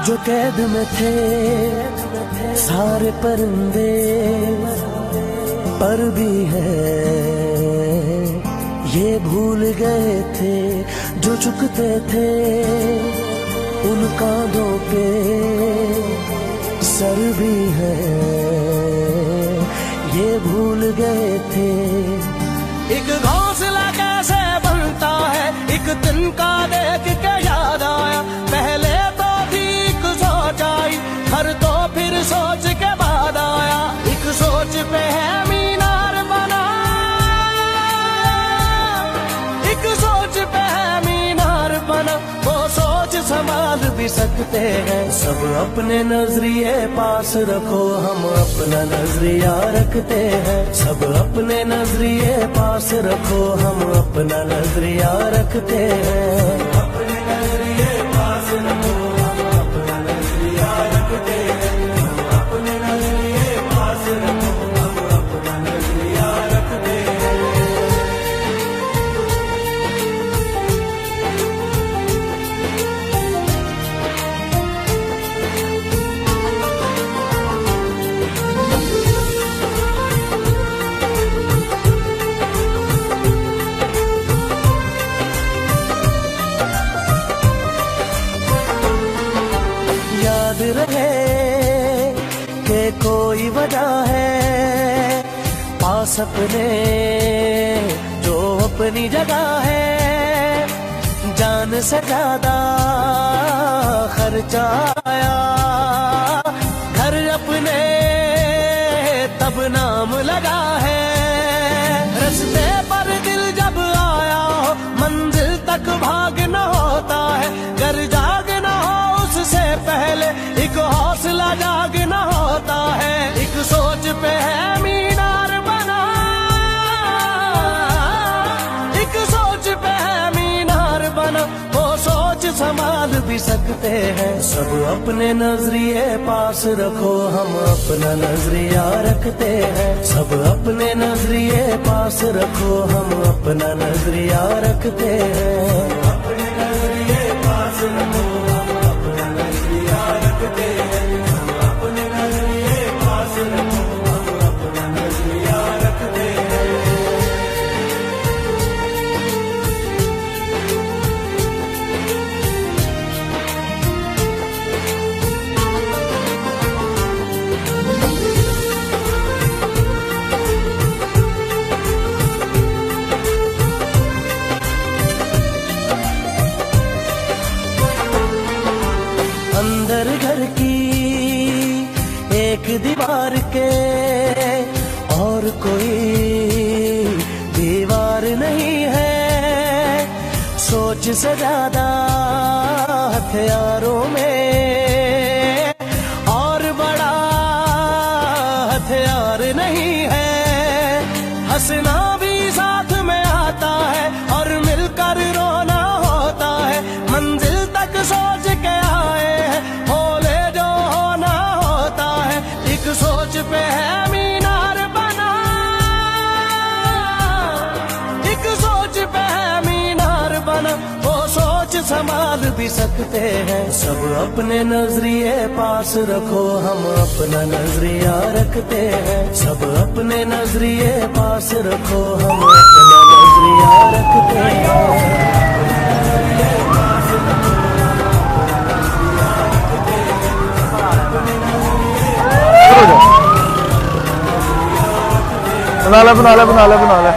जो कैद में थे सारे परिंदे, पर भी है ये भूल गए थे जो झुकते थे उन कांधों पे सर भी है ये भूल गए थे। एक घोंसला कैसे बनता है एक तिनका देख के याद आया, पहले तो ठीक सोच आई हर तो फिर सोच के बाद आया। एक सोच पे है मीनार बना, एक सोच पे है मीनार बना, वो सोच संभाल भी सकते हैं। सब अपने नजरिए पास रखो हम अपना नजरिया रखते हैं। सब अपने नजरिए पास रखो हम अपना नजरिया रखते हैं। अपने नजरिए पास रखो हम अपना नजरिया रखते हैं। अपने नजरिए पास रखो हम अपना नजरिया रखते हैं। याद रहे कि कोई वजह है पास अपने जो अपनी जगह है। जान से ज्यादा खर्चा आया घर अपने तब नाम लगा है। रस्ते पर दिल जब आया हो मंजिल तक भागना होता है। घर जागना हो उससे पहले एक हौसला जागना होता है। एक सोच पे है मीनार बना, एक सोच पे है मीनार बना, वो सोच संभाल भी सकते हैं। सब अपने नजरिए पास रखो हम अपना नजरिया रखते हैं। सब अपने नजरिए पास रखो हम अपना नजरिया रखते हैं। अपने नजरिए पास रखो हम अपना नजरिया रखते हैं। अपने नजरिए पास रखो हम अपना नजरिया रखते हैं। अंदर घर की एक दीवार के और कोई दीवार नहीं है। सोच से ज्यादा हथियारों में और बड़ा हथियार नहीं है। हंसना भी साथ में आता है और मिलकर रोना होता है। मंजिल तक सोच के आए हैं भोले जो होना होता है। एक सोच पे है मीनार बना, एक सोच पे है मीनार बना, वो सोच संभाल भी सकते हैं। सब अपने नजरिए पास रखो हम अपना नजरिया रखते हैं। सब अपने नजरिए पास रखो हम अपना नजरिया रखते हैं। बना ले